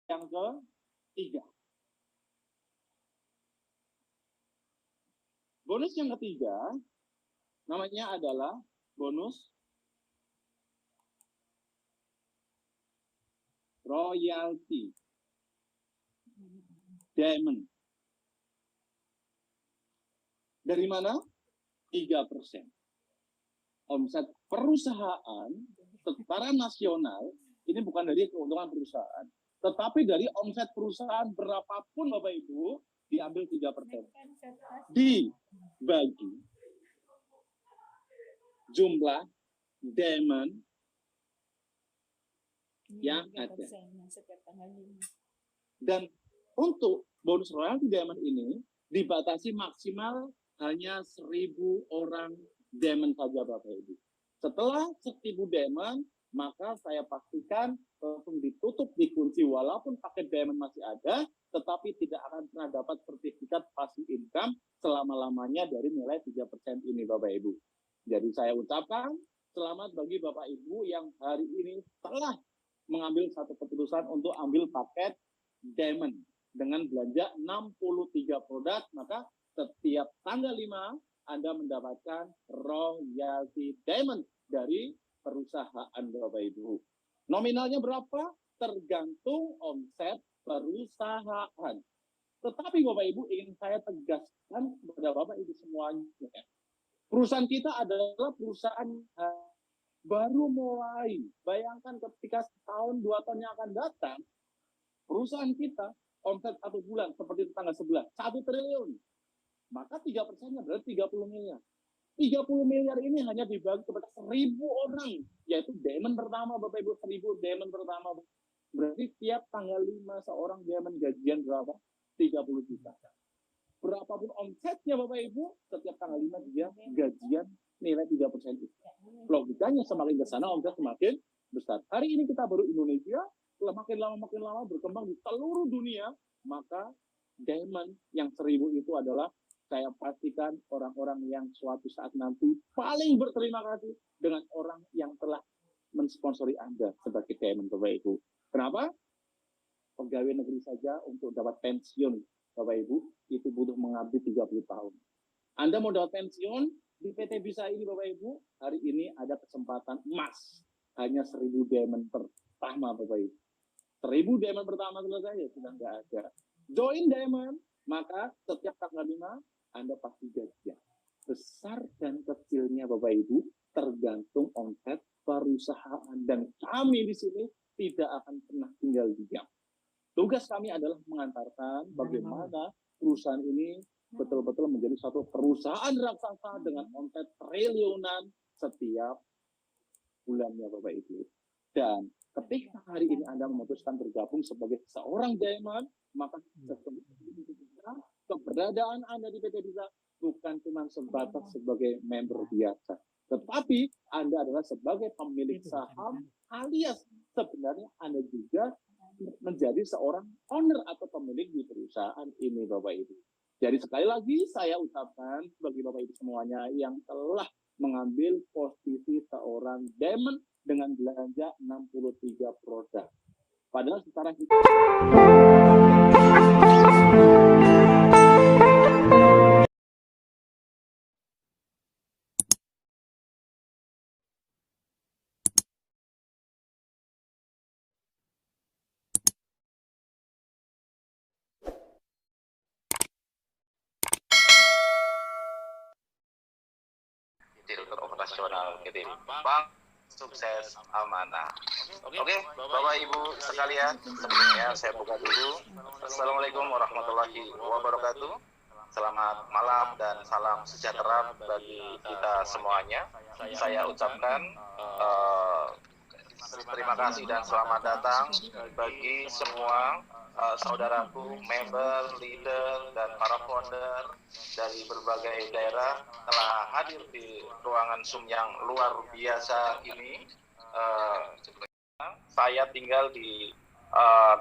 yang ketiga. Bonus yang ketiga namanya adalah bonus royalty diamond. Dari mana? 3%. Omset perusahaan secara nasional, ini bukan dari keuntungan perusahaan, tetapi dari omset perusahaan berapapun Bapak Ibu, diambil 3%. Dibagi jumlah diamond yang ada. Dan untuk bonus royalty diamond ini dibatasi maksimal hanya 1.000 orang diamond saja Bapak Ibu. Setelah 1.000 diamond, maka saya pastikan langsung ditutup, dikunci, walaupun paket diamond masih ada, tetapi tidak akan pernah dapat sertifikat passive income selama-lamanya dari nilai 3% ini Bapak Ibu. Jadi saya ucapkan selamat bagi Bapak Ibu yang hari ini telah mengambil satu keputusan untuk ambil paket diamond dengan belanja 63 produk, maka setiap tanggal 5 Anda mendapatkan royalty diamond dari perusahaan Bapak Ibu. Nominalnya berapa? Tergantung omset perusahaan. Tetapi Bapak Ibu ingin saya tegaskan kepada Bapak Ibu semuanya. Perusahaan kita adalah perusahaan baru mulai. Bayangkan ketika setahun, 2 tahun yang akan datang, perusahaan kita omset 1 bulan seperti tetangga sebelah, 1 triliun. Maka 3%-nya berarti 30 miliar. 30 miliar ini hanya dibagi kepada 1.000 orang, yaitu diamond pertama, Bapak Ibu, 1.000 diamond pertama. Berarti tiap tanggal 5 seorang diamond gajian berapa? 30 juta. Berapapun omsetnya Bapak Ibu, setiap tanggal 5 dia gajian nilai 3% itu. Logikanya semakin ke sana omset semakin besar. Hari ini kita baru Indonesia, makin lama berkembang di seluruh dunia, maka diamond yang 1.000 itu adalah saya pastikan orang-orang yang suatu saat nanti paling berterima kasih dengan orang yang telah mensponsori Anda sebagai diamond Bapak Ibu. Kenapa? Pegawai negeri saja untuk dapat pensiun Bapak Ibu itu butuh mengabdi 30 tahun. Anda mau dapat pensiun di PT Bisa ini Bapak Ibu, hari ini ada kesempatan emas. Hanya 1.000 diamond pertama Bapak Ibu. 1.000 diamond pertama selesai ya sudah nggak ada. Join diamond, maka setiap tanggal 5 Anda pasti gajian. Besar dan kecilnya Bapak Ibu tergantung omset perusahaan, dan kami di sini tidak akan pernah tinggal diam. Tugas kami adalah mengantarkan bagaimana perusahaan ini betul-betul menjadi satu perusahaan raksasa dengan omset triliunan setiap bulannya Bapak Ibu. Dan ketika hari ini Anda memutuskan bergabung sebagai seorang diamond, maka keberadaan Anda di PT Bisa bukan cuma sebatas sebagai member biasa, tetapi Anda adalah sebagai pemilik saham, alias sebenarnya Anda juga menjadi seorang owner atau pemilik di perusahaan ini Bapak Ibu. Jadi sekali lagi saya ucapkan bagi Bapak Ibu semuanya yang telah mengambil posisi seorang diamond dengan belanja 63 produk. Padahal secara Direktur Operasional PT Bank Sukses Amanah. Oke, Bapak Ibu sekalian, sebelumnya saya buka dulu. Assalamualaikum warahmatullahi wabarakatuh. Selamat malam dan salam sejahtera bagi kita semuanya. Saya ucapkan terima kasih dan selamat datang bagi semua saudaraku, member, leader, dan para founder dari berbagai daerah telah hadir di ruangan Zoom yang luar biasa ini. Saya tinggal di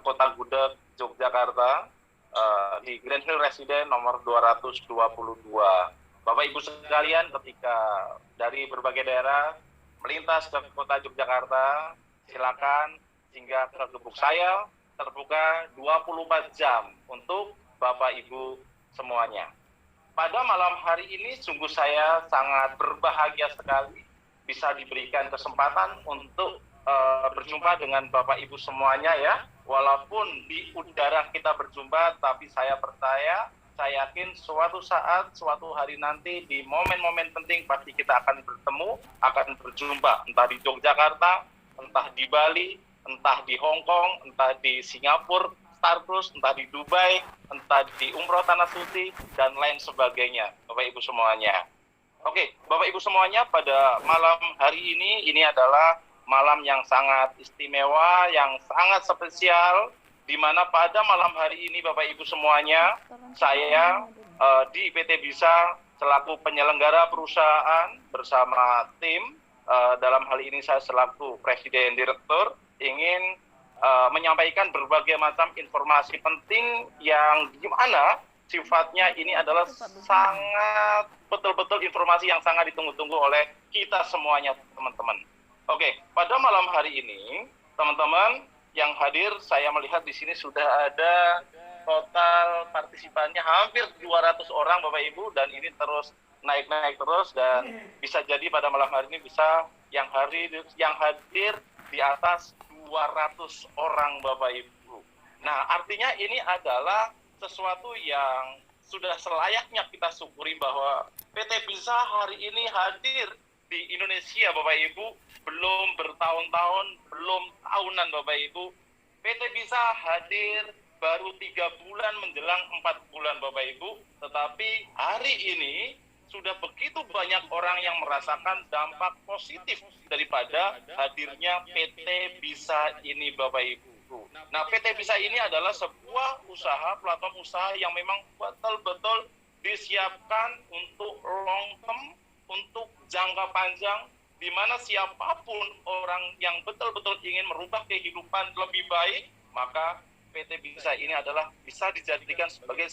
Kota Gudeg, Yogyakarta, di Grand Hill Residen nomor 222. Bapak Ibu sekalian, ketika dari berbagai daerah melintas ke Kota Yogyakarta, silakan singgah ke gubuk saya terbuka 24 jam untuk Bapak Ibu semuanya. Pada malam hari ini sungguh saya sangat berbahagia sekali bisa diberikan kesempatan untuk berjumpa dengan Bapak Ibu semuanya ya. Walaupun di udara kita berjumpa, tapi saya percaya, saya yakin suatu saat, suatu hari nanti di momen-momen penting pasti kita akan bertemu, akan berjumpa, entah di Yogyakarta, entah di Bali, entah di Hong Kong, entah di Singapura, Starcruise, entah di Dubai, entah di Umroh Tanah Suci, dan lain sebagainya, Bapak Ibu semuanya. Oke, Bapak Ibu semuanya, pada malam hari ini adalah malam yang sangat istimewa, yang sangat spesial, di mana pada malam hari ini Bapak Ibu semuanya, saya di PT Bisa selaku penyelenggara perusahaan bersama tim, dalam hal ini saya selaku Presiden Direktur, ingin menyampaikan berbagai macam informasi penting yang gimana sifatnya ini adalah sangat betul-betul informasi yang sangat ditunggu-tunggu oleh kita semuanya, teman-teman. Oke, pada malam hari ini, teman-teman yang hadir, saya melihat di sini sudah ada total partisipannya hampir 200 orang, Bapak Ibu, dan ini terus naik-naik terus, dan bisa jadi pada malam hari ini bisa yang hadir di atas 200 orang, Bapak Ibu. Nah, artinya ini adalah sesuatu yang sudah selayaknya kita syukuri bahwa PT Bisa hari ini hadir di Indonesia, Bapak Ibu, belum bertahun-tahun, belum tahunan, Bapak Ibu. PT Bisa hadir baru 3 bulan menjelang 4 bulan, Bapak Ibu, tetapi hari ini sudah begitu banyak orang yang merasakan dampak positif daripada hadirnya PT Bisa ini, Bapak Ibu. Nah, PT Bisa ini adalah sebuah usaha, platform usaha yang memang betul-betul disiapkan untuk long term, untuk jangka panjang, di mana siapapun orang yang betul-betul ingin merubah kehidupan lebih baik, maka PT Bisa ini adalah bisa dijadikan sebagai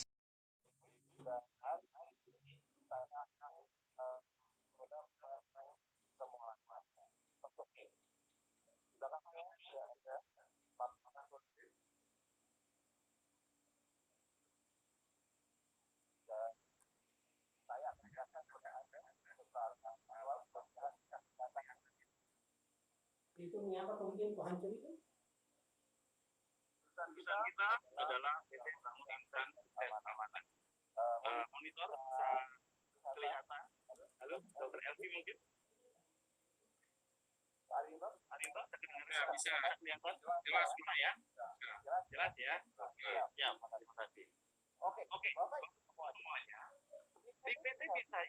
itu apa kemudian kau hancur itu? perusahaan kita adalah PT Bangun Insan Sukses Amanah. Monitor bisa kelihatan. Halo, Dr. Elvi mungkin? Arinto, ya, bisa kelihatan jelas Pak ya? Jelas ya? Oke, siap. Terima kasih. Oke, Bapak semuanya. Di PT Bisa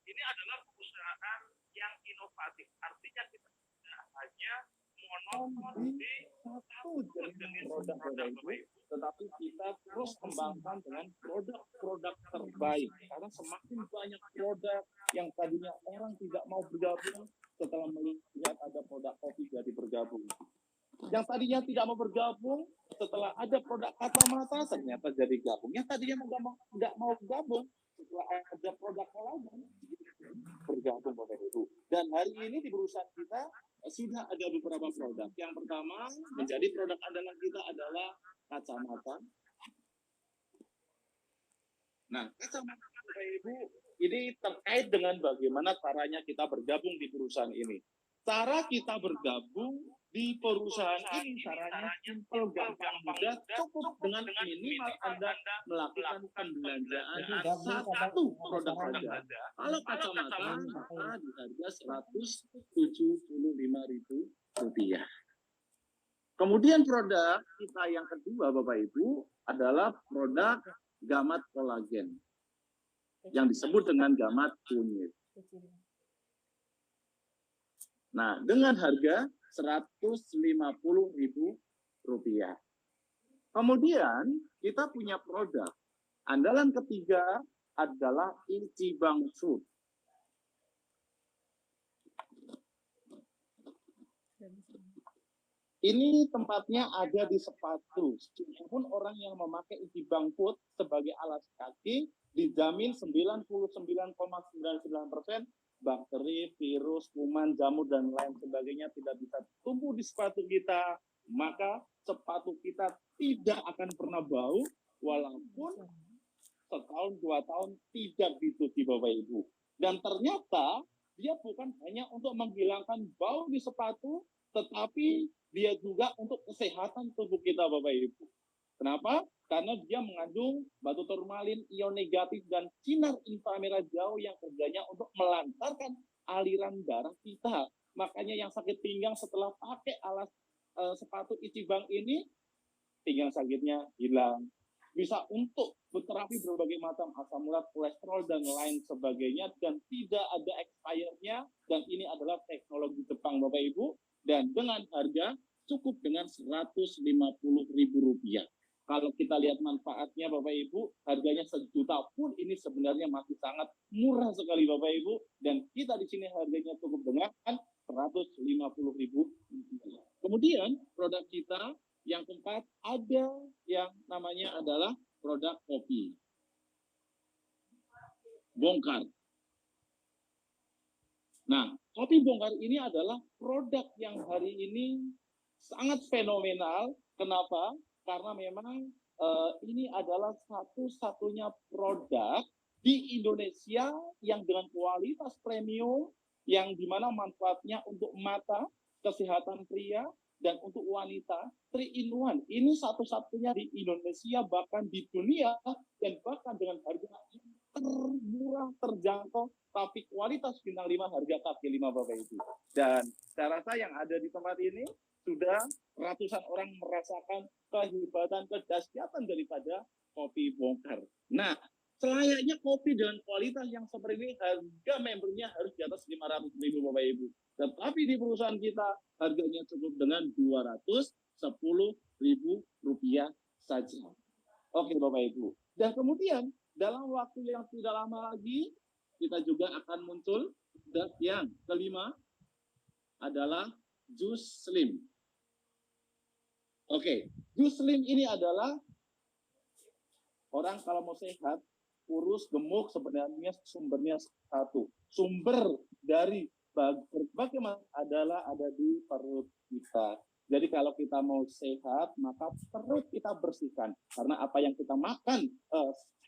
ini adalah perusahaan yang inovatif. Artinya kita tidak hanya monoton di satu jenis produk, tetapi kita terus kembangkan dengan produk-produk terbaik. Karena semakin banyak produk yang tadinya orang tidak mau bergabung, setelah melihat ada produk kopi jadi bergabung. Yang tadinya tidak mau bergabung, setelah ada produk kacamata ternyata jadi gabung. Yang tadinya nggak mau gabung, setelah ada produk lain bergabung, Bapak Ibu. Dan hari ini di perusahaan kita sudah ada beberapa produk. Yang pertama menjadi produk andalan kita adalah kacamata. Nah, kacamata, Bapak Ibu, ini terkait dengan bagaimana caranya kita bergabung di perusahaan ini. Cara kita bergabung di perusahaan ini caranya simpel, gampang, mudah, cukup dengan minimal Anda melakukan pembelanjaan satu produk saja. Kalau kacamata maka di harga Rp175.000. Kemudian produk kita yang kedua, Bapak Ibu, adalah produk gamat kolagen yang disebut dengan gamat kunyit. Nah, dengan harga Rp150.000. Kemudian kita punya produk andalan ketiga adalah Icibang Food. Ini tempatnya ada di sepatu. Meskipun orang yang memakai Icibang Food sebagai alas kaki dijamin 99,99% bakteri, virus, kuman, jamur, dan lain sebagainya tidak bisa tumbuh di sepatu kita, maka sepatu kita tidak akan pernah bau walaupun setahun 2 tahun tidak dicuci Bapak Ibu. Dan ternyata dia bukan hanya untuk menghilangkan bau di sepatu, tetapi dia juga untuk kesehatan tubuh kita Bapak Ibu. Kenapa? Karena dia mengandung batu turmalin, ion negatif, dan sinar inframerah jauh yang kerjanya untuk melancarkan aliran darah kita. Makanya yang sakit pinggang setelah pakai alas sepatu Ichiban ini, pinggang sakitnya hilang. Bisa untuk berterapi berbagai macam asam urat, kolesterol, dan lain sebagainya, dan tidak ada expirednya, dan ini adalah teknologi Jepang Bapak Ibu, dan dengan harga cukup dengan Rp150.000. Kalau kita lihat manfaatnya Bapak Ibu, harganya 1 juta pun ini sebenarnya masih sangat murah sekali Bapak Ibu, dan kita di sini harganya cukup dengan Rp150.000. Kemudian produk kita yang keempat ada yang namanya adalah produk kopi bongkar. Nah, kopi bongkar ini adalah produk yang hari ini sangat fenomenal. Kenapa? Karena memang ini adalah satu-satunya produk di Indonesia yang dengan kualitas premium, yang dimana manfaatnya untuk mata, kesehatan pria, dan untuk wanita, 3-in-1. Ini satu-satunya di Indonesia, bahkan di dunia, dan bahkan dengan harga termurah, terjangkau, tapi kualitas bintang 5, harga kaki 5 Bapak Ibu. Dan saya rasa yang ada di tempat ini sudah ratusan orang merasakan kehebatan, kedahsyatan daripada kopi bongkar. Nah, selayaknya kopi dengan kualitas yang seperti ini, harga membernya harus di atas 500.000 Bapak Ibu. Tetapi di perusahaan kita harganya cukup dengan Rp210.000 saja. Oke Bapak Ibu. Dan kemudian dalam waktu yang tidak lama lagi kita juga akan muncul produk yang kelima adalah Jus Slim. Oke, Jus Slim ini adalah orang kalau mau sehat, kurus, gemuk, sebenarnya sumbernya satu. Sumber dari berbagai macam adalah ada di perut kita. Jadi kalau kita mau sehat, maka perut kita bersihkan. Karena apa yang kita makan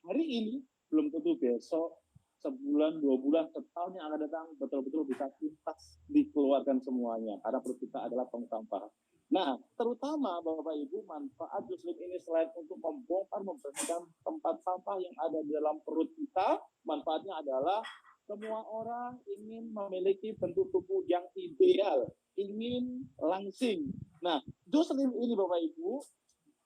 hari ini belum tentu besok, sebulan, 2 bulan, setahun yang akan datang betul-betul bisa tuntas dikeluarkan semuanya. Karena perut kita adalah tong sampah. Nah, terutama Bapak Ibu, manfaat Jus Slim ini selain untuk membongkar, membersihkan tempat sampah yang ada di dalam perut kita, manfaatnya adalah semua orang ingin memiliki bentuk tubuh yang ideal, ingin langsing. Nah, Jus Slim ini Bapak Ibu,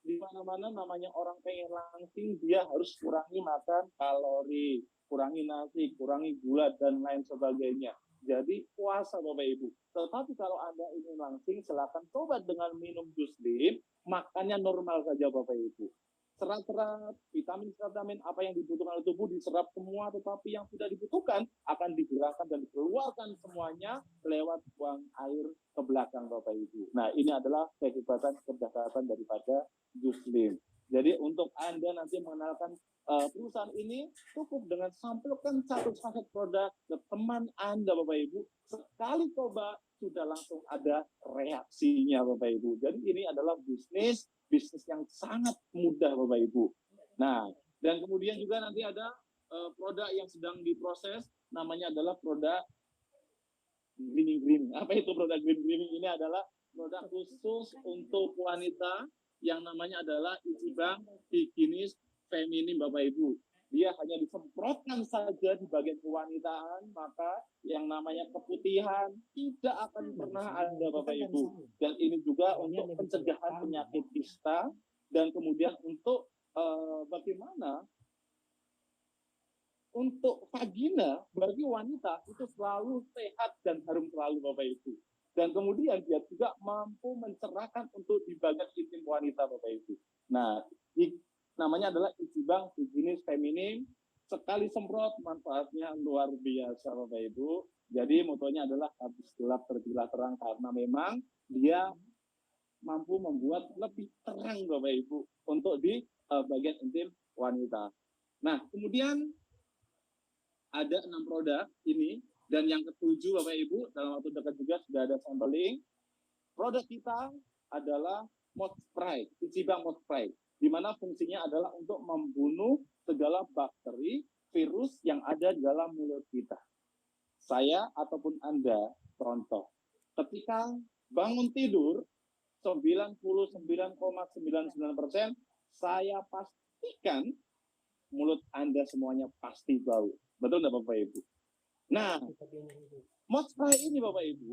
di mana-mana namanya orang pengen langsing, dia harus kurangi makan kalori, kurangi nasi, kurangi gula, dan lain sebagainya. Jadi puasa Bapak Ibu. Tetapi kalau Anda ingin langsing, silakan coba dengan minum Jus Slim, makannya normal saja Bapak Ibu. Serat-serat, vitamin apa yang dibutuhkan oleh tubuh diserap semua, tetapi yang tidak dibutuhkan akan digerakkan dan dikeluarkan semuanya lewat buang air ke belakang Bapak Ibu. Nah, ini adalah kehebatan, kedahsyatan daripada Jus Slim. Jadi untuk Anda nanti mengenalkan perusahaan ini, cukup dengan sampelkan satu paket produk ke teman Anda Bapak Ibu, sekali coba sudah langsung ada reaksinya Bapak Ibu. Jadi ini adalah bisnis yang sangat mudah Bapak Ibu. Nah, dan kemudian juga nanti ada produk yang sedang diproses, namanya adalah produk greening. Apa itu produk greening? Ini adalah produk khusus untuk wanita yang namanya adalah Ichiban Bikinis Feminim Bapak Ibu. Dia hanya disemprotkan saja di bagian kewanitaan, maka yang namanya keputihan tidak akan pernah ada Bapak Ibu. Dan ini juga untuk pencegahan penyakit kista, dan kemudian untuk bagaimana untuk vagina bagi wanita itu selalu sehat dan harum selalu Bapak Ibu. Dan kemudian dia juga mampu mencerahkan untuk di bagian intim wanita Bapak Ibu. Nah, namanya adalah Ichiban Bikinis Feminim. Sekali semprot manfaatnya luar biasa Bapak Ibu. Jadi motonya adalah habis gelap terbilah terang, karena memang dia mampu membuat lebih terang Bapak Ibu untuk di bagian intim wanita. Nah, kemudian ada 6 produk ini. Dan yang ketujuh Bapak Ibu, dalam waktu dekat juga sudah ada sampling. Produk kita adalah mold spray, Ichiban mold spray, di mana fungsinya adalah untuk membunuh segala bakteri, virus yang ada di dalam mulut kita. Saya ataupun Anda, contoh, ketika bangun tidur, 99,99% saya pastikan mulut Anda semuanya pasti bau. Betul nggak Bapak Ibu? Nah, mold spray ini Bapak Ibu,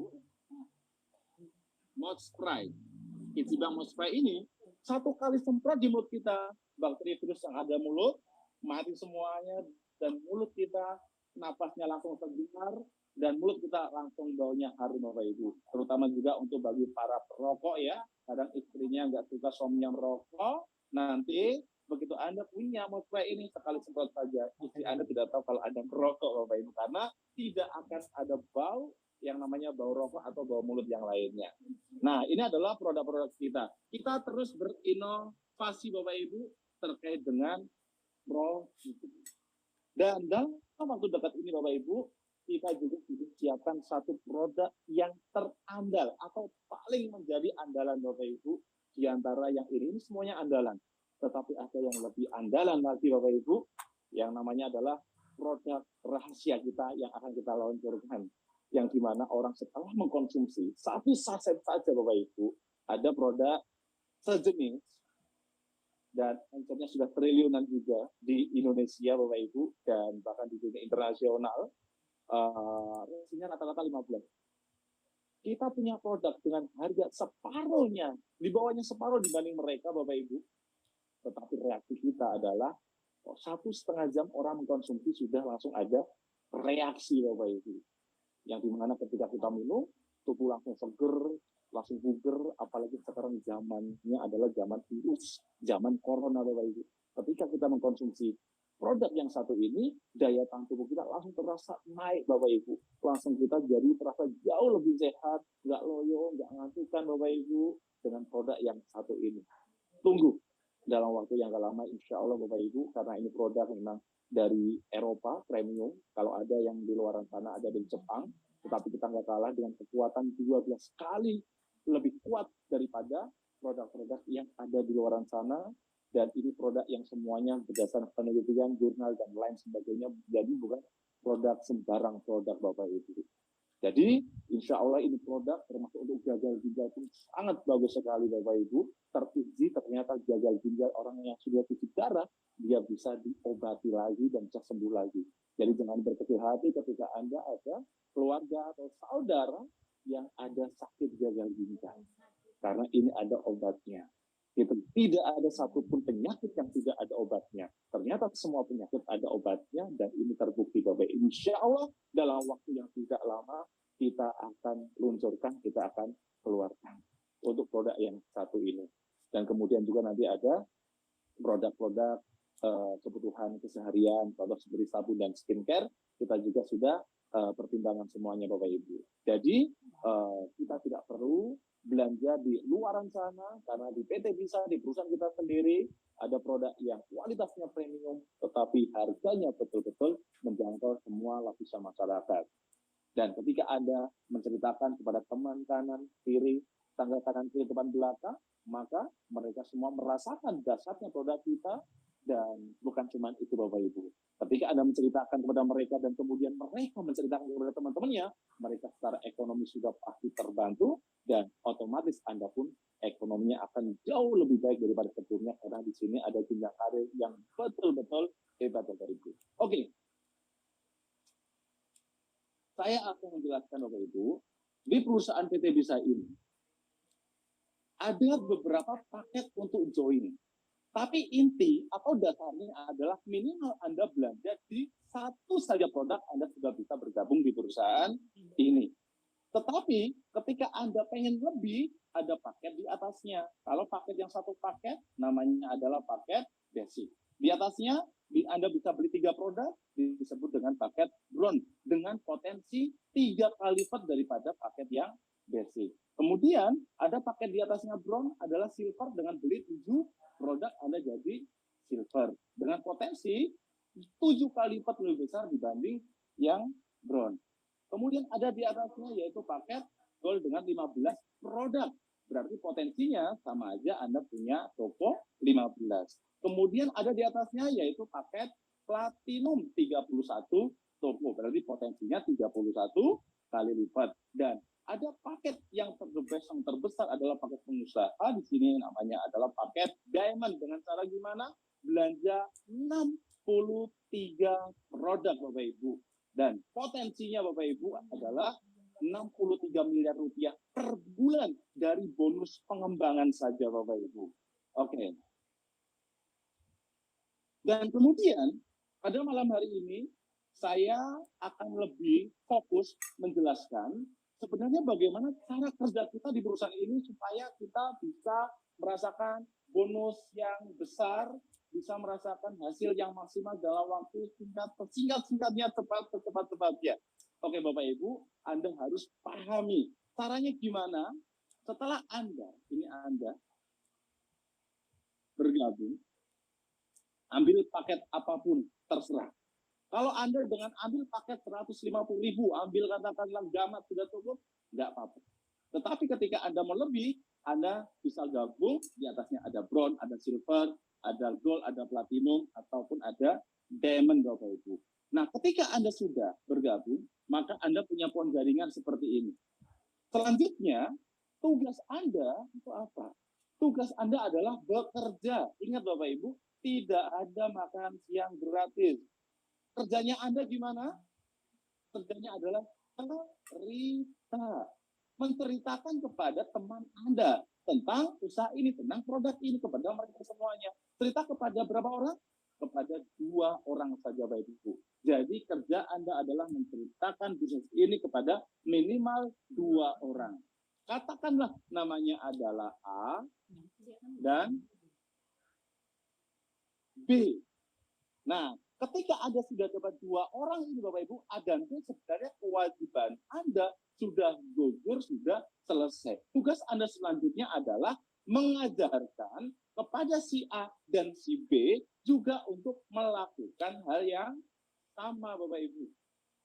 mold spray, Ichiban mold spray ini, satu kali semprot di mulut kita, bakteri virus yang ada mulut, mati semuanya, dan mulut kita, napasnya langsung terdengar, dan mulut kita langsung baunya harum Bapak Ibu. Terutama juga untuk bagi para perokok ya, kadang istrinya nggak suka suaminya merokok, nanti begitu Anda punya mold spray ini, sekali semprot saja, istri Anda tidak tahu kalau Anda merokok Bapak Ibu, karena tidak akan ada bau yang namanya bau rokok atau bau mulut yang lainnya. Nah, ini adalah produk-produk kita. Kita terus berinovasi Bapak Ibu terkait dengan produk. Dan dalam waktu dekat ini Bapak Ibu, kita juga siapkan satu produk yang terandal atau paling menjadi andalan Bapak Ibu di antara yang ini semuanya andalan. Tetapi ada yang lebih andalan lagi Bapak Ibu, yang namanya adalah produk rahasia kita yang akan kita luncurkan. Yang dimana orang setelah mengkonsumsi satu saset saja Bapak Ibu, ada produk sejenis dan omsetnya sudah triliunan juga di Indonesia Bapak Ibu, dan bahkan di dunia internasional, resinya rata-rata 15. Kita punya produk dengan harga separuhnya, di bawahnya separuh dibanding mereka Bapak Ibu, tetapi reaksi kita adalah 1,5 jam orang mengkonsumsi sudah langsung ada reaksi Bapak Ibu, yang dimana ketika kita minum tubuh langsung seger, langsung buger, apalagi sekarang zamannya adalah zaman virus, zaman corona Bapak Ibu. Ketika kita mengkonsumsi produk yang satu ini, daya tahan tubuh kita langsung terasa naik Bapak Ibu, langsung kita jadi terasa jauh lebih sehat, nggak loyo, nggak ngantukan Bapak Ibu dengan produk yang satu ini. Tunggu dalam waktu yang gak lama insya Allah Bapak Ibu, karena ini produk memang dari Eropa premium, kalau ada yang di luar sana ada di Jepang, tetapi kita nggak kalah dengan kekuatan 12 kali lebih kuat daripada produk-produk yang ada di luar sana, dan ini produk yang semuanya berdasarkan penelitian, jurnal, dan lain sebagainya, jadi bukan produk sembarang produk Bapak Ibu. Jadi insya Allah ini produk termasuk untuk gagal ginjal pun sangat bagus sekali Bapak Ibu. Teruji ternyata gagal ginjal orang yang sudah cuci darah, dia bisa diobati lagi dan bisa sembuh lagi. Jadi jangan berkecil hati ketika Anda ada keluarga atau saudara yang ada sakit gagal ginjal, karena ini ada obatnya. Gitu. Tidak ada satupun penyakit yang tidak ada obatnya. Ternyata semua penyakit ada obatnya, dan ini terbukti Bapak. Insya Allah dalam waktu yang tidak lama kita akan luncurkan, kita akan keluarkan untuk produk yang satu ini. Dan kemudian juga nanti ada produk-produk kebutuhan keseharian, produk seperti sabun dan skincare, kita juga sudah pertimbangan semuanya Bapak Ibu. Jadi kita tidak perlu belanja di luaran sana, karena di PT Bisa, di perusahaan kita sendiri, ada produk yang kualitasnya premium, tetapi harganya betul-betul menjangkau semua lapisan masyarakat. Dan ketika Anda menceritakan kepada teman kanan, kiri, tangga kanan, kiri, depan, belakang, maka mereka semua merasakan dasarnya produk kita. Dan bukan cuma itu Bapak Ibu. Ketika Anda menceritakan kepada mereka dan kemudian mereka menceritakan kepada teman-temannya, mereka secara ekonomi sudah pasti terbantu, dan otomatis Anda pun ekonominya akan jauh lebih baik daripada sebelumnya, karena di sini ada jenjang karir yang betul-betul hebat Bapak Ibu. Oke. Saya akan menjelaskan Bapak Ibu, di perusahaan PT Bisa ini ada beberapa paket untuk join. Tapi inti atau dasarnya adalah minimal Anda belanja di satu saja produk, Anda sudah bisa bergabung di perusahaan ini. Tetapi ketika Anda pengen lebih, ada paket di atasnya. Kalau paket yang satu paket, namanya adalah paket basic. Di atasnya, Anda bisa beli 3 produk, disebut dengan paket bronze, dengan potensi 3 kali lipat daripada paket yang basic. Kemudian ada paket di atasnya bronze adalah silver, dengan beli 7 produk Anda jadi silver, dengan potensi 7 kali lipat lebih besar dibanding yang bronze. Kemudian ada di atasnya yaitu paket gold dengan 15 produk. berarti potensinya sama aja Anda punya toko 15. Kemudian ada di atasnya yaitu paket platinum 31 toko, berarti potensinya 31 kali lipat. Dan ada paket yang terbesar adalah paket pengusaha. Di sini namanya adalah paket diamond. Dengan cara gimana? Belanja 63 produk Bapak Ibu. Dan potensinya Bapak Ibu adalah 63 miliar rupiah per bulan dari bonus pengembangan saja Bapak Ibu. Oke. Dan kemudian pada malam hari ini saya akan lebih fokus menjelaskan sebenarnya bagaimana cara kerja kita di perusahaan ini supaya kita bisa merasakan bonus yang besar, bisa merasakan hasil yang maksimal dalam waktu singkat-singkatnya, cepat-cepatnya. Oke Bapak Ibu, Anda harus pahami caranya gimana setelah Anda bergabung, ambil paket apapun, terserah. Kalau Anda dengan ambil paket 150.000, ambil katakanlah gamat sudah cukup, nggak apa-apa. Tetapi ketika Anda melebih, Anda bisa gabung, di atasnya ada bronze, ada silver, ada gold, ada platinum, ataupun ada diamond Bapak Ibu. Nah, ketika Anda sudah bergabung, maka Anda punya poin jaringan seperti ini. Selanjutnya, tugas Anda itu apa? Tugas Anda adalah bekerja. Ingat Bapak Ibu, tidak ada makan siang gratis. Kerjanya Anda gimana? Kerjanya adalah cerita. Menceritakan kepada teman Anda tentang usaha ini, tentang produk ini, kepada mereka semuanya. Cerita kepada berapa orang? Kepada 2 orang saja Bapak Ibu. Jadi kerja Anda adalah menceritakan bisnis ini kepada minimal 2 orang. Katakanlah namanya adalah A dan B. Nah, ketika Anda sudah dapat 2 orang ini Bapak Ibu, dan sebenarnya kewajiban Anda sudah gugur, sudah selesai. Tugas Anda selanjutnya adalah mengajarkan kepada si A dan si B juga untuk melakukan hal yang sama Bapak Ibu.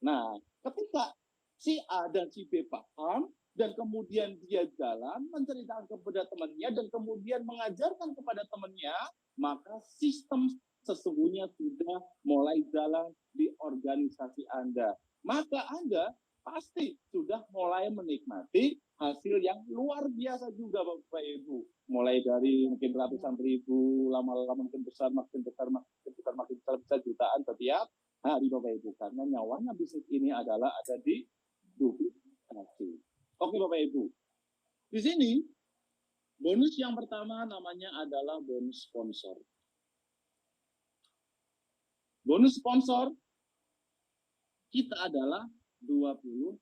Nah, ketika si A dan si B paham, dan kemudian dia jalan menceritakan kepada temannya, dan kemudian mengajarkan kepada temannya, maka sistem sesungguhnya sudah mulai jalan di organisasi Anda. Maka Anda pasti sudah mulai menikmati hasil yang luar biasa juga Bapak Ibu. Mulai dari mungkin ratusan ribu, lama-lama makin besar, bisa jutaan setiap hari Bapak Ibu. Karena nyawanya bisnis ini adalah ada di duplikasi. Oke Bapak Ibu. Di sini, bonus yang pertama namanya adalah bonus sponsor. Bonus sponsor kita adalah 20%.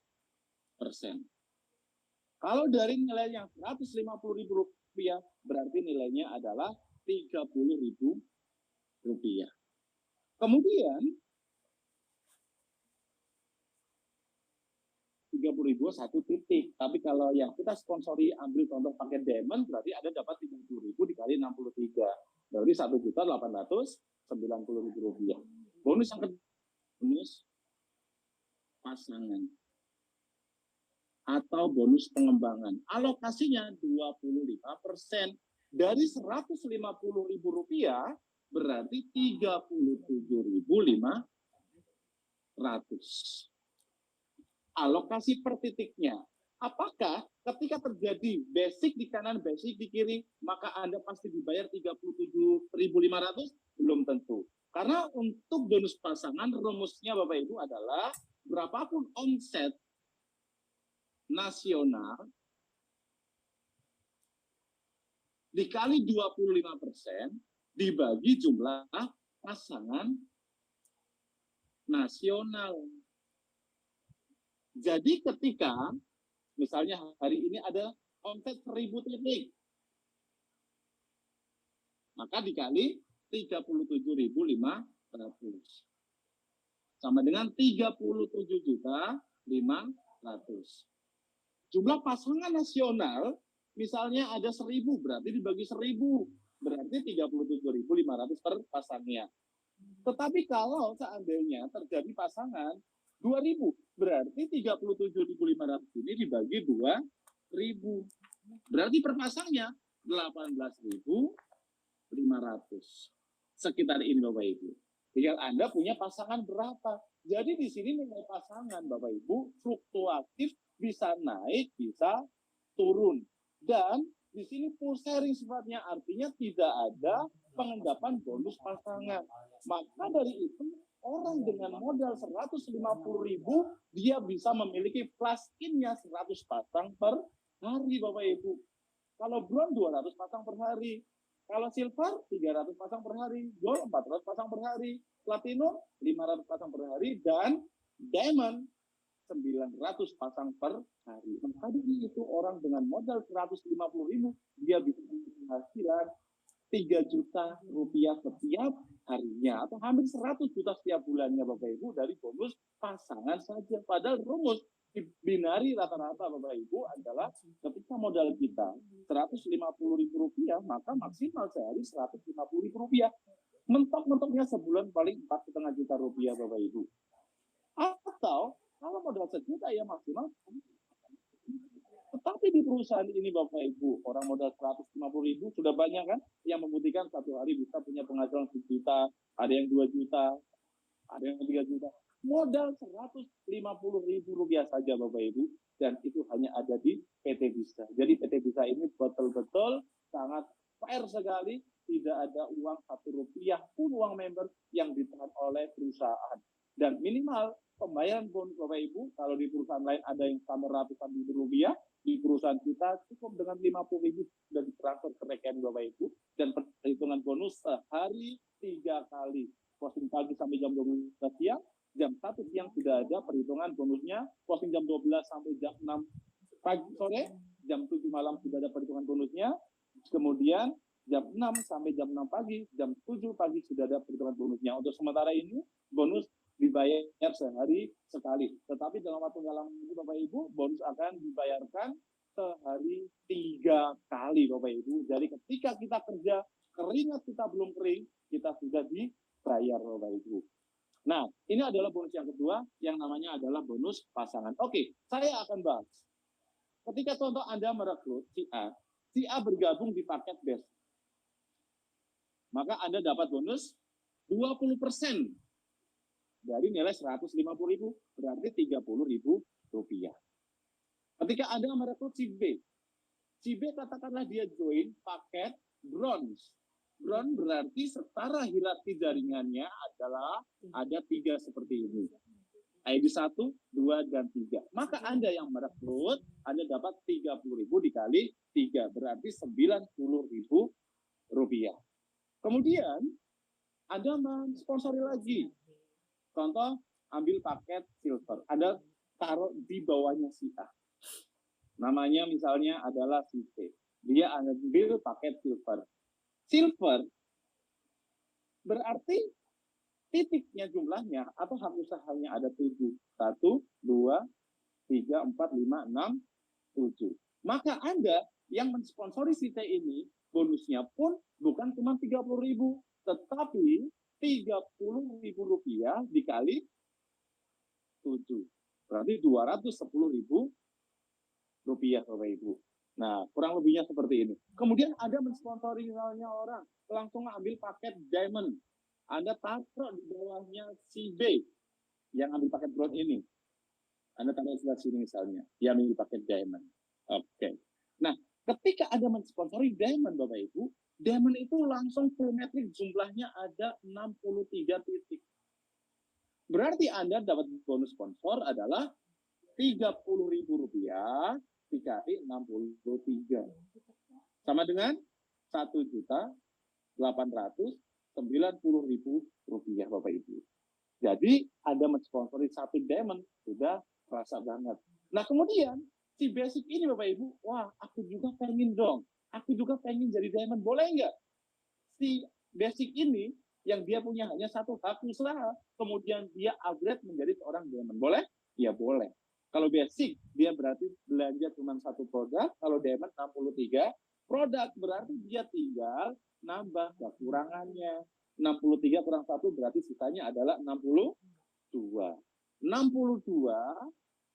Kalau dari nilai yang Rp150.000, berarti nilainya adalah Rp30.000. Kemudian 30.000 satu titik. Tapi kalau yang kita sponsori ambil contoh paket diamond, berarti ada dapat 30.000 dikali 63. Berarti Rp1.890.000. Bonus yang kedua, bonus pasangan atau bonus pengembangan. Alokasinya 25%. Dari Rp150.000 berarti Rp37.500. Alokasi per titiknya. Apakah ketika terjadi basic di kanan, basic di kiri, maka Anda pasti dibayar Rp37.500? Belum tentu. Karena untuk bonus pasangan, rumusnya Bapak Ibu adalah berapapun omset nasional dikali 25% dibagi jumlah pasangan nasional. Jadi ketika misalnya hari ini ada omset 1.000 titik, maka dikali 37.500 sama dengan 37.500. Jumlah pasangan nasional misalnya ada 1.000, berarti dibagi 1.000, berarti 37.500 per pasangnya. Tetapi kalau seandainya terjadi pasangan 2.000, berarti 37.500 ini dibagi 2.000. Berarti per pasangnya 18.500. Sekitar ini Bapak Ibu. Tinggal Anda punya pasangan berapa. Jadi di sini nilai pasangan Bapak Ibu fluktuatif, bisa naik, bisa turun. Dan di sini full sharing sifatnya, artinya tidak ada pengendapan bonus pasangan. Maka dari itu orang dengan modal 150.000 dia bisa memiliki plus in-nya 100 pasang per hari Bapak Ibu. Kalau bronze 200 pasang per hari. Kalau silver 300 pasang per hari, gold 400 pasang per hari, platinum 500 pasang per hari, dan diamond 900 pasang per hari. Nah, tadi itu orang dengan modal 150.000 dia bisa penghasilan 3 juta rupiah setiap harinya, atau hampir 100 juta setiap bulannya Bapak Ibu dari bonus pasangan saja. Padahal rumus binari rata-rata Bapak Ibu adalah ketika modal kita 150.000 rupiah, maka maksimal sehari 150.000 rupiah. Mentok-mentoknya sebulan paling 4,5 juta rupiah Bapak Ibu. Atau kalau modal 1 juta ya maksimal. Tetapi di perusahaan ini Bapak Ibu, orang modal 150.000 sudah banyak kan yang membuktikan satu hari bisa punya penghasilan 1 juta, ada yang 2 juta, ada yang 3 juta. Modal 150.000 rupiah saja Bapak Ibu, dan itu hanya ada di PT Bisa. Jadi PT Bisa ini betul-betul sangat fair sekali, tidak ada uang 1 rupiah pun uang member yang ditahan oleh perusahaan. Dan minimal pembayaran bonus Bapak Ibu, kalau di perusahaan lain ada yang sampai ratusan ribu rupiah, di perusahaan kita cukup dengan 50.000 sudah ditransfer ke rekening Bapak Ibu, dan perhitungan bonus sehari 3 kali. Posting pagi sampai jam 12 siang, jam 1 siang sudah ada perhitungan bonusnya, posting jam 12 sampai jam 6 pagi sore, jam 7 malam sudah ada perhitungan bonusnya, kemudian jam 6 sampai jam 6 pagi, jam 7 pagi sudah ada perhitungan bonusnya. Untuk sementara ini, bonus dibayar sehari sekali. Tetapi dalam waktu dalam ini Bapak Ibu, bonus akan dibayarkan sehari 3 kali Bapak Ibu. Jadi ketika kita kerja, keringat kita belum kering, kita sudah dibayar Bapak Ibu. Nah, ini adalah bonus yang kedua, yang namanya adalah bonus pasangan. Oke, saya akan bahas. Ketika contoh Anda merekrut si A bergabung di paket best, maka Anda dapat bonus 20% dari nilai 150.000, berarti 30.000 rupiah. Ketika Anda merekrut si B katakanlah dia join paket bronze. Bronze berarti setara hierarki jaringannya adalah ada 3 seperti ini. ID 1, 2, dan 3. Maka Anda yang merekrut, Anda dapat 30.000 dikali 3, berarti 90.000 rupiah. Kemudian Anda mensponsori lagi. Contoh, ambil paket silver. Anda taruh di bawahnya si A. Namanya misalnya adalah si C. Dia ambil paket silver. Silver berarti titiknya jumlahnya atau hak usahanya ada 7. 1, 2, 3, 4, 5, 6, 7. Maka Anda yang mensponsori si T ini, bonusnya pun bukan cuma 30.000, tetapi 30.000 rupiah dikali 7. Berarti 210.000 rupiah Bapak Ibu. Nah, kurang lebihnya seperti ini. Kemudian Anda mensponsori misalnya orang, langsung ambil paket diamond. Anda taruh di bawahnya si B yang ambil paket bronze ini. Anda taruh sebelah sini misalnya, yang ambil paket diamond. Oke. Nah, ketika Anda mensponsori diamond Bapak Ibu, diamond itu langsung full metric, jumlahnya ada 63 titik. Berarti Anda dapat bonus sponsor adalah 30.000 rupiah dikali 63. Sama dengan 1.890.000 rupiah Bapak Ibu. Jadi Anda mensponsori satu diamond sudah terasa banget. Nah kemudian si basic ini Bapak Ibu, wah aku juga pengen dong. Aku juga pengen jadi diamond, boleh nggak? Si basic ini yang dia punya hanya satu hak usaha, kemudian dia upgrade menjadi seorang diamond, boleh? Ya boleh. Kalau basic, dia berarti belanja cuma satu produk. Kalau diamond 63 produk, berarti dia tinggal nambah kekurangannya. 63 kurang 1 berarti sisanya adalah 62. 62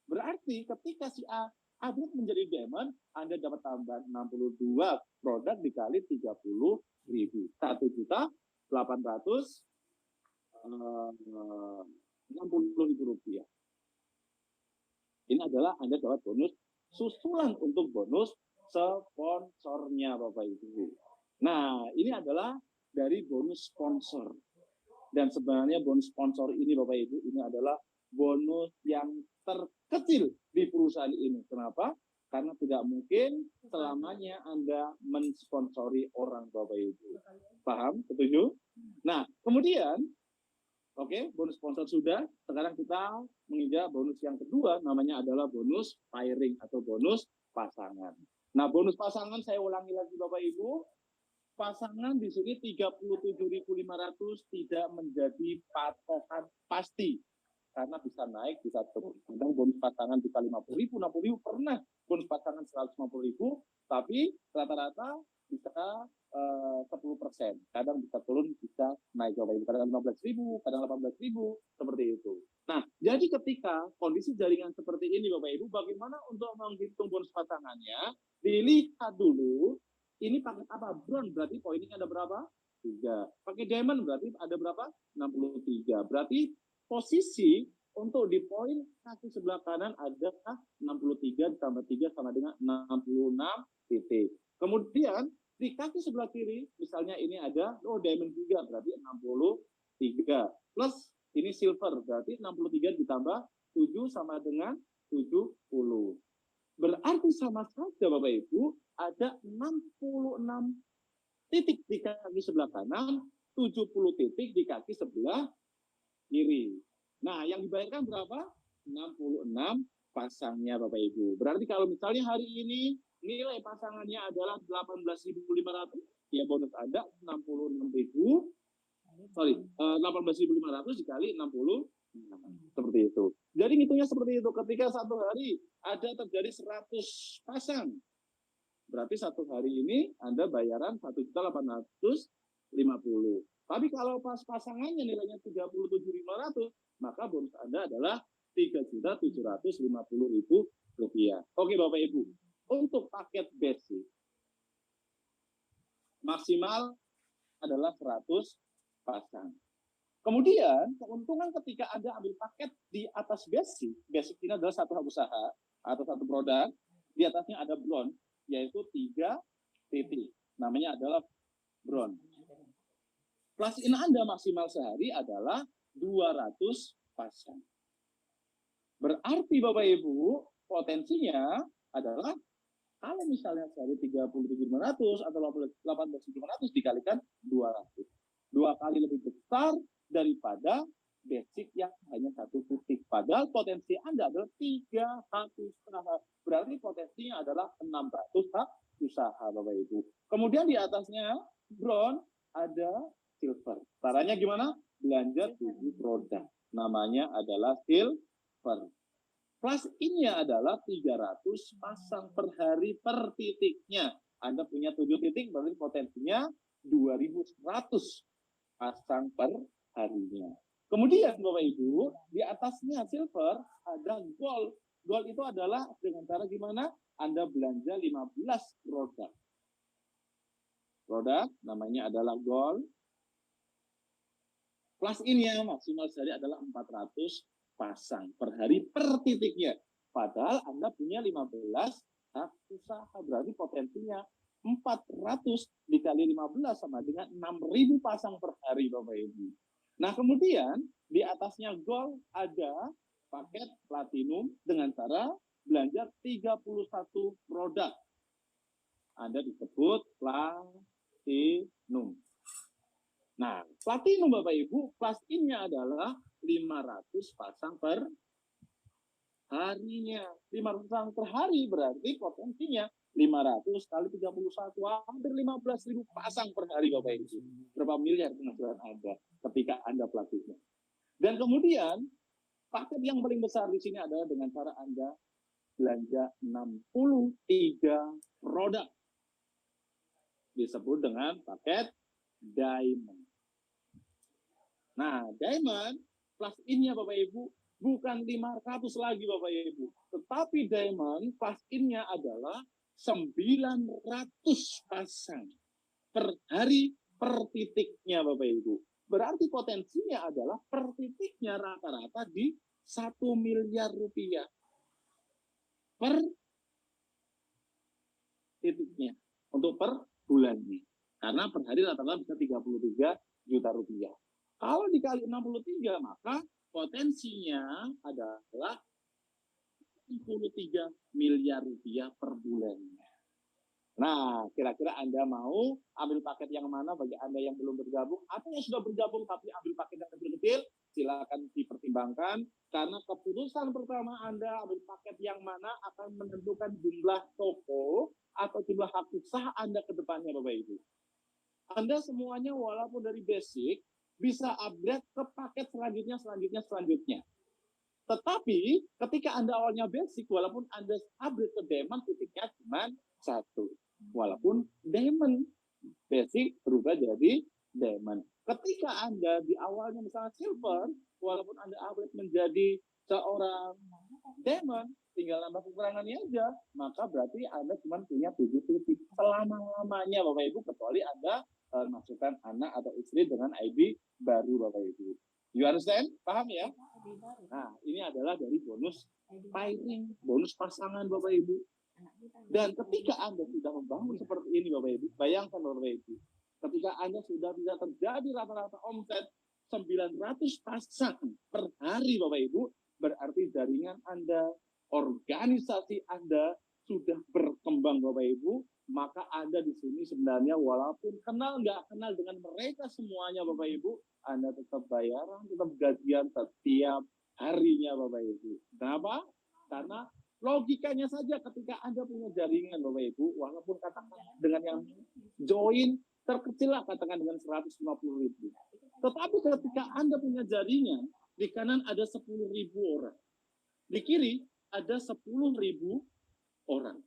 berarti ketika si A upgrade menjadi diamond, Anda dapat tambahan 62 produk dikali 30.000. 1.860.000 rupiah. Ini adalah Anda dapat bonus susulan untuk bonus sponsornya Bapak Ibu. Nah, ini adalah dari bonus sponsor. Dan sebenarnya bonus sponsor ini Bapak Ibu, ini adalah bonus yang terkecil di perusahaan ini. Kenapa? Karena tidak mungkin selamanya Anda mensponsori orang Bapak Ibu. Paham? Setuju? Nah, kemudian oke, bonus sponsor sudah. Sekarang kita menginjak bonus yang kedua, namanya adalah bonus pairing atau bonus pasangan. Nah, bonus pasangan saya ulangi lagi Bapak Ibu. Pasangan di sini 37.500 tidak menjadi patokan pasti. Karena bisa naik, bisa turun. Kadang bonus pasangan bisa 50.000, 60.000, pernah bonus pasangan 150.000, tapi rata-rata bisa 10%. Kadang bisa turun, bisa naik Bapak Ibu. Kadang 15.000, kadang 18.000, seperti itu. Nah, jadi ketika kondisi jaringan seperti ini Bapak Ibu, bagaimana untuk menghitung bonus pasangannya? Dilihat dulu, ini pakai apa? Bronze, berarti poinnya ada berapa? 3. Pakai diamond berarti ada berapa? 63. Berarti posisi untuk di poin kaki sebelah kanan ada 63 ditambah 3 sama dengan 66 titik. Kemudian di kaki sebelah kiri, misalnya ini ada, diamond 3, berarti 63. Plus ini silver, berarti 63 ditambah 7 sama dengan 70. Berarti sama saja Bapak Ibu, ada 66 titik di kaki sebelah kanan, 70 titik di kaki sebelah kiri. Nah, yang dibayarkan berapa? 66 pasangnya Bapak Ibu. Berarti kalau misalnya hari ini nilai pasangannya adalah 18.500, ya bonus ada 66.000. 18.500 dikali 60, seperti itu. Jadi ngitungnya seperti itu. Ketika satu hari ada terjadi 100 pasang, berarti satu hari ini Anda bayaran 1.850. Tapi kalau pas pasangannya nilainya 37.500, maka bonus Anda adalah 3.750.000 rupiah. Oke Bapak Ibu, untuk paket basic maksimal adalah 100 pasang. Kemudian keuntungan ketika Anda ambil paket di atas basic ini adalah satu usaha atau satu produk, di atasnya ada bronze, yaitu 3 titik. Namanya adalah bronze. Plus-in Anda maksimal sehari adalah 200 pasang. Berarti Bapak Ibu, potensinya adalah kalau misalnya sehari 37.500 atau 18.500 dikalikan 200. 2 kali lebih besar daripada basic yang hanya 1 titik. Padahal potensi Anda adalah 3 hak usaha. Berarti potensinya adalah 600 hak usaha Bapak Ibu. Kemudian di atasnya bronze ada silver. Caranya gimana? Belanja 7 produk. Namanya adalah silver. Plus ini adalah 300 pasang per hari per titiknya. Anda punya 7 titik, berarti potensinya 2.100 pasang per harinya. Kemudian Bapak Ibu, di atasnya silver ada gold. Gold itu adalah dengan cara gimana? Anda belanja 15 produk. Produk namanya adalah gold. Plus ini yang maksimal sehari adalah 400 pasang per hari per titiknya. Padahal Anda punya 15 hak usaha, berarti potensinya 400 dikali 15 sama dengan 6.000 pasang per hari Bapak Ibu. Nah kemudian di atasnya gold ada paket platinum dengan cara belanja 31 produk. Anda disebut platinum. Nah platinum Bapak Ibu, plus-in-nya adalah 500 pasang per harinya. 500 pasang per hari berarti potensinya 500 kali 31, hampir 15.000 pasang per hari Bapak Ibu. Berapa miliar penghasilan Anda ketika Anda platinum. Dan kemudian paket yang paling besar di sini adalah dengan cara Anda belanja 63 produk. Disebut dengan paket diamond. Nah, diamond plus in-nya Bapak Ibu bukan 500 lagi Bapak Ibu, tetapi diamond pass-in-nya adalah 900 pasang per hari per titiknya Bapak Ibu. Berarti potensinya adalah per titiknya rata-rata di 1 miliar rupiah per titiknya untuk per bulannya. Karena per hari rata-rata bisa 33 juta rupiah. Kalau dikali 63 maka potensinya adalah 63 miliar rupiah per bulannya. Nah, kira-kira Anda mau ambil paket yang mana bagi Anda yang belum bergabung atau yang sudah bergabung tapi ambil paket yang kecil-kecil, silakan dipertimbangkan karena keputusan pertama Anda ambil paket yang mana akan menentukan jumlah toko atau jumlah hak usaha Anda ke depannya Bapak Ibu. Anda semuanya walaupun dari basic bisa upgrade ke paket selanjutnya. Tetapi ketika Anda awalnya basic, walaupun Anda upgrade ke diamond, titiknya cuma 1. Walaupun diamond basic berubah jadi diamond. Ketika Anda di awalnya misalnya silver, walaupun Anda upgrade menjadi seorang diamond, tinggal nambah kekurangannya aja, maka berarti Anda cuma punya 7 titik selama-lamanya Bapak Ibu, kecuali Anda masukkan anak atau istri dengan ID baru Bapak Ibu. You understand? Paham ya? Nah, ini adalah dari bonus pairing, bonus pasangan Bapak Ibu. Dan ketika Anda sudah membangun seperti ini Bapak Ibu, bayangkan Bapak Ibu, ketika Anda sudah bisa terjadi rata-rata omset 900 pasang per hari Bapak Ibu, berarti jaringan Anda, organisasi Anda sudah berkembang Bapak Ibu, maka Anda di sini sebenarnya walaupun kenal nggak kenal dengan mereka semuanya Bapak Ibu, Anda tetap bayaran, tetap gajian setiap harinya Bapak Ibu. Kenapa? Karena logikanya saja ketika Anda punya jaringan Bapak Ibu, walaupun katakan dengan yang join terkecil lah katakan dengan 150.000. Tetapi ketika Anda punya jaringan, di kanan ada 10.000 orang. Di kiri ada 10.000 orang.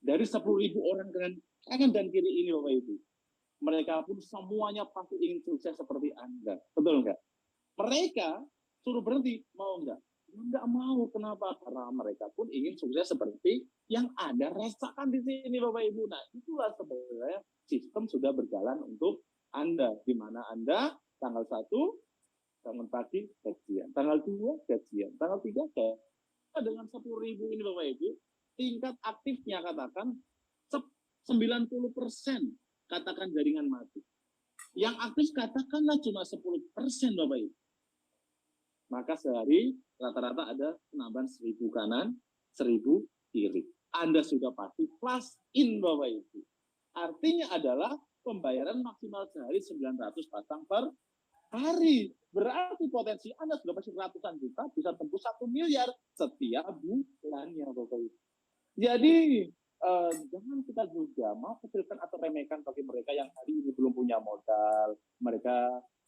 Dari 10.000 orang dengan kanan dan kiri ini Bapak Ibu, mereka pun semuanya pasti ingin sukses seperti Anda. Betul nggak? Mereka suruh berhenti, mau nggak? Nggak mau. Kenapa? Karena mereka pun ingin sukses seperti yang Anda rasakan di sini Bapak Ibu. Nah, itulah sebenarnya sistem sudah berjalan untuk Anda. Di mana Anda tanggal 1, bangun pagi, gajian. Tanggal 2, gajian. Tanggal 3, gajian. Dengan 10.000 ini Bapak Ibu, tingkat aktifnya katakan 90% katakan jaringan mati. Yang aktif katakanlah cuma 10% Bapak Ibu. Maka sehari rata-rata ada penambahan 1.000 kanan, 1.000 kiri. Anda sudah pasti plus in Bapak Ibu. Artinya adalah pembayaran maksimal sehari 900 pasang per hari. Berarti potensi Anda sudah pasti ratusan juta, bisa tembus 1 miliar setiap bulannya Bapak Ibu. Jadi jangan kita juga mau kecilkan atau remehkan bagi mereka yang hari ini belum punya modal. Mereka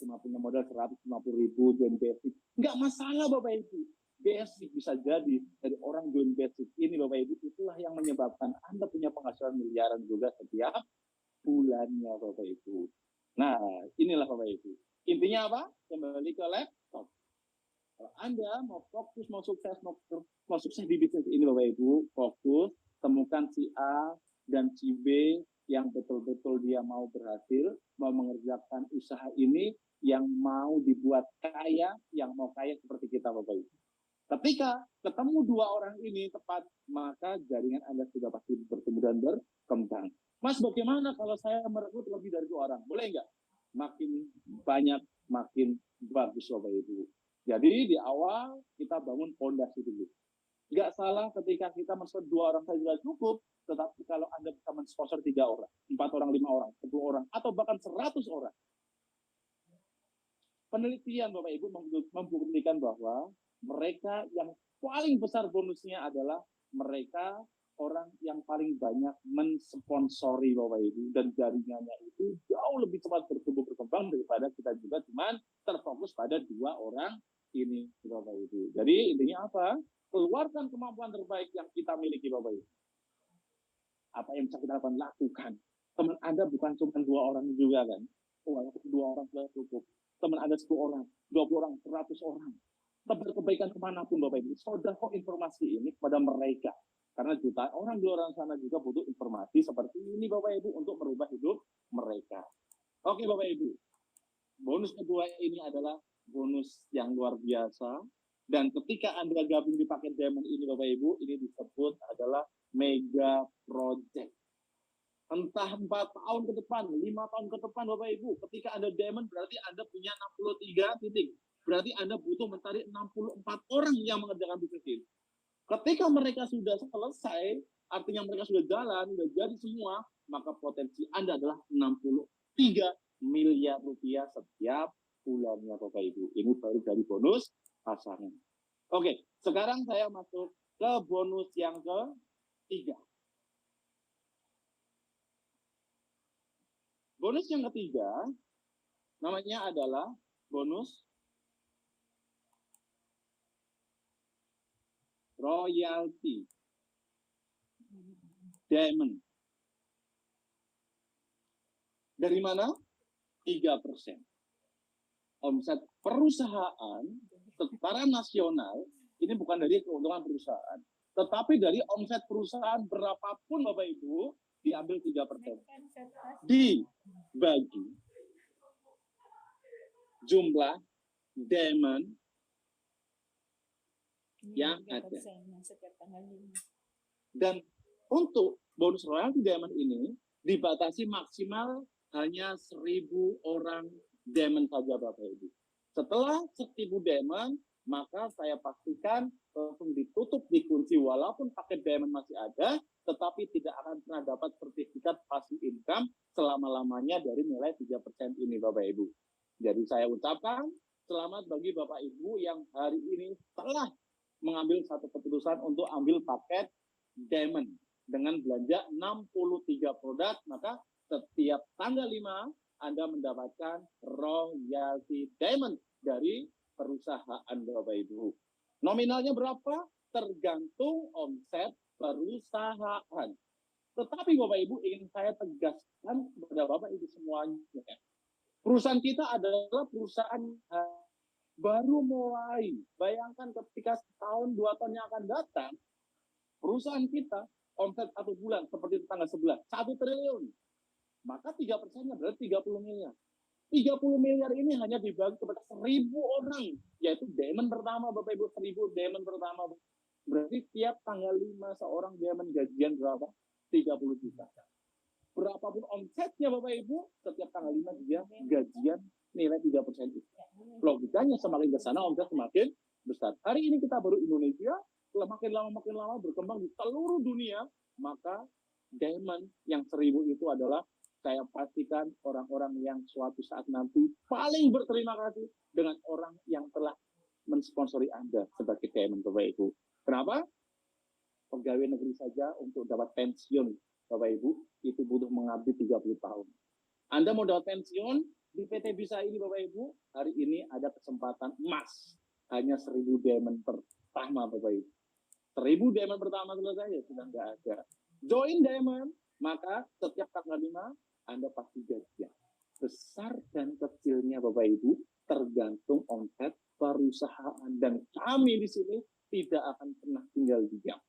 cuma punya modal 150.000 join basic. Nggak masalah Bapak Ibu. Basic bisa jadi dari orang join basic ini Bapak Ibu, itulah yang menyebabkan Anda punya penghasilan miliaran juga setiap bulannya Bapak Ibu. Nah, inilah Bapak Ibu. Intinya apa? Kembali ke laptop. Kalau Anda mau fokus, mau sukses di bisnis ini Bapak Ibu, fokus, temukan si A dan si B yang betul-betul dia mau berhasil, mau mengerjakan usaha ini, yang mau dibuat kaya, yang mau kaya seperti kita Bapak Ibu. Ketika ketemu 2 orang ini tepat, maka jaringan Anda sudah pasti bertumbuh dan berkembang. Mas, bagaimana kalau saya merekrut lebih dari 2 orang? Boleh nggak? Makin banyak, makin bagus Bapak Ibu. Jadi di awal kita bangun fondasi dulu. Nggak salah ketika kita mensponsor 2 orang saja cukup, tetapi kalau Anda bisa mensponsor 3 orang, 4 orang, 5 orang, 10 orang, atau bahkan 100 orang. Penelitian Bapak Ibu membuktikan bahwa mereka yang paling besar bonusnya adalah mereka orang yang paling banyak mensponsori Bapak Ibu, dan jaringannya itu jauh lebih cepat bertumbuh berkembang daripada kita juga cuma terfokus pada 2 orang ini Bapak Ibu. Jadi intinya apa? Keluarkan kemampuan terbaik yang kita miliki Bapak Ibu. Apa yang bisa kita lakukan? Teman Anda bukan cuma 2 orang juga kan? Walaupun 2 orang sudah cukup. Teman Anda 10 orang, 20 orang, 100 orang. Tebar kebaikan kemanapun Bapak Ibu. Sedekah informasi ini kepada mereka. Karena jutaan orang di luar sana juga butuh informasi seperti ini Bapak Ibu untuk merubah hidup mereka. Oke Bapak Ibu. Bonus kedua ini adalah bonus yang luar biasa. Dan ketika Anda gabung di paket Diamond ini Bapak Ibu, ini disebut adalah mega project. Entah 4 tahun ke depan, 5 tahun ke depan Bapak Ibu, ketika Anda Diamond berarti Anda punya 63 titik. Berarti Anda butuh mencari 64 orang yang mengerjakan bisnis ini. Ketika mereka sudah selesai, artinya mereka sudah jalan, sudah jadi semua, maka potensi Anda adalah 63 miliar rupiah setiap bulannya Bapak Ibu. Ini baru dari bonus pasangan. Oke, sekarang saya masuk ke bonus yang ketiga. Bonus yang ketiga namanya adalah bonus royalty diamond. Dari mana? 3%. Omset perusahaan secara nasional, ini bukan dari keuntungan perusahaan, tetapi dari omset perusahaan berapapun Bapak Ibu, diambil 3%. Dibagi jumlah diamond yang ada. Dan untuk bonus royalty diamond ini dibatasi maksimal hanya 1.000 orang diamond saja Bapak Ibu. Setelah 1.000 diamond, maka saya pastikan langsung ditutup, dikunci, walaupun paket diamond masih ada, tetapi tidak akan pernah dapat sertifikat passive income selama-lamanya dari nilai 3% ini Bapak Ibu. Jadi saya ucapkan selamat bagi Bapak Ibu yang hari ini telah mengambil satu keputusan untuk ambil paket diamond dengan belanja 63 produk, maka setiap tanggal 5 Anda mendapatkan royalty diamond dari perusahaan Bapak Ibu. Nominalnya berapa? Tergantung omset perusahaan. Tetapi Bapak Ibu ingin saya tegaskan kepada Bapak Ibu semuanya. Perusahaan kita adalah perusahaan baru mulai. Bayangkan ketika setahun, 2 tahun yang akan datang, perusahaan kita omset 1 bulan seperti tanggal 11, 1 triliun. Maka 3%-nya berarti 30 miliar. 30 miliar ini hanya dibagi kepada 1.000 orang, yaitu diamond pertama Bapak Ibu, 1.000 diamond pertama. Berarti tiap tanggal 5 seorang diamond gajian berapa? 30 juta. Berapapun omsetnya Bapak Ibu, setiap tanggal 5 dia gajian nilai 3% itu. Logikanya semakin ke sana omset semakin besar. Hari ini kita baru Indonesia, setelah makin lama berkembang di seluruh dunia, maka diamond yang 1.000 itu adalah saya pastikan orang-orang yang suatu saat nanti paling berterima kasih dengan orang yang telah mensponsori Anda sebagai diamond Bapak Ibu. Kenapa? Pegawai negeri saja untuk dapat pensiun Bapak Ibu itu butuh mengabdi 30 tahun. Anda mau dapat pensiun di PT Bisa ini Bapak Ibu, hari ini ada kesempatan emas. Hanya 1.000 diamond pertama Bapak Ibu. 1.000 diamond pertama selesai ya sudah nggak ada. Join diamond, maka setiap tanggal 5 Anda pasti gajian. Besar dan kecilnya Bapak Ibu tergantung omset perusahaan, dan kami di sini tidak akan pernah tinggal diam.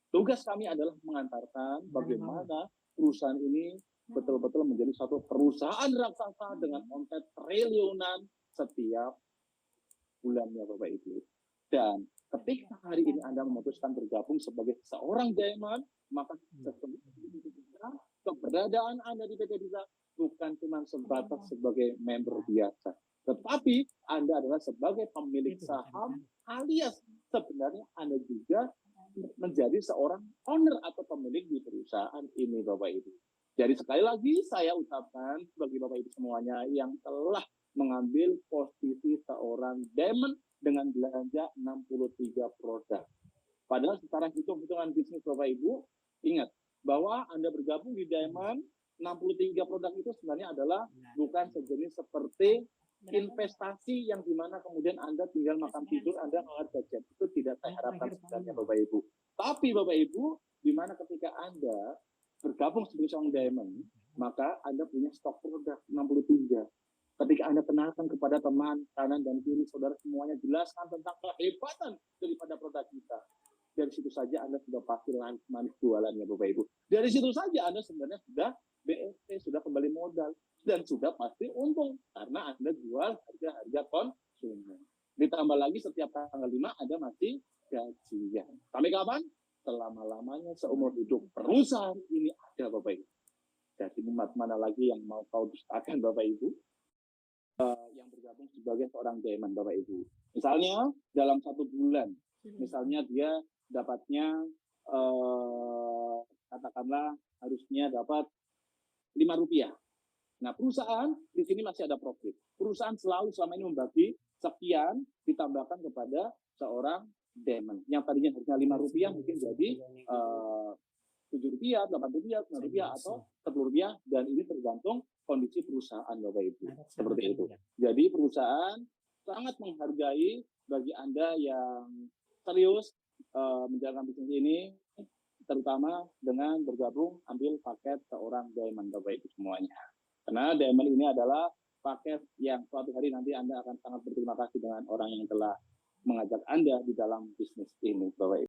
Tugas kami adalah mengantarkan bagaimana perusahaan ini betul-betul menjadi satu perusahaan raksasa dengan omset triliunan setiap bulannya Bapak Ibu. Dan ketika hari ini Anda memutuskan bergabung sebagai seorang diamond, maka keberadaan Anda di PT Bisa bukan cuma sebatas sebagai member biasa, tetapi Anda adalah sebagai pemilik saham, alias sebenarnya Anda juga menjadi seorang owner atau pemilik di perusahaan ini Bapak Ibu. Jadi sekali lagi saya ucapkan bagi Bapak Ibu semuanya yang telah mengambil posisi seorang diamond dengan belanja 63 produk. Padahal secara hitung-hitungan bisnis Bapak Ibu, ingat bahwa Anda bergabung di diamond 63 produk itu sebenarnya adalah bukan sejenis seperti investasi yang dimana kemudian Anda tinggal makan tidur, Anda ngelar gadget. Itu tidak saya harapkan sebenarnya Bapak Ibu. Tapi Bapak Ibu, dimana ketika Anda bergabung sebagai seorang diamond, maka Anda punya stok produk 63. Ketika Anda kenalkan kepada teman, kanan dan kiri, saudara semuanya jelaskan tentang kehebatan daripada produk kita. Dari situ saja Anda sudah pasti manis jualannya, Bapak Ibu. Dari situ saja Anda sebenarnya sudah BST, sudah kembali modal, dan sudah pasti untung, karena Anda jual harga-harga konsumen. Ditambah lagi setiap tanggal 5 Anda masih gajian. Sampai kapan? Selama-lamanya seumur hidup perusahaan ini ada, Bapak Ibu. Jadi mana lagi yang mau kau dustakan, Bapak Ibu? Yang bergabung sebagai seorang diamond, Bapak Ibu. Misalnya dalam 1 bulan, misalnya dia dapatnya katakanlah harusnya dapat Rp5. Nah, perusahaan di sini masih ada profit. Perusahaan selalu selama ini membagi sekian ditambahkan kepada seorang diamond. Yang tadinya harusnya Rp5 mungkin jadi Rp7, Rp8, Rp9 atau Rp10, dan ini tergantung kondisi perusahaan, Bapak Ibu. Seperti itu. Jadi perusahaan sangat menghargai bagi Anda yang serius menjalankan bisnis ini, terutama dengan bergabung ambil paket seorang diamond, Bapak Ibu semuanya. Karena diamond ini adalah paket yang suatu hari nanti Anda akan sangat berterima kasih dengan orang yang telah mengajak Anda di dalam bisnis ini, Bapak Ibu.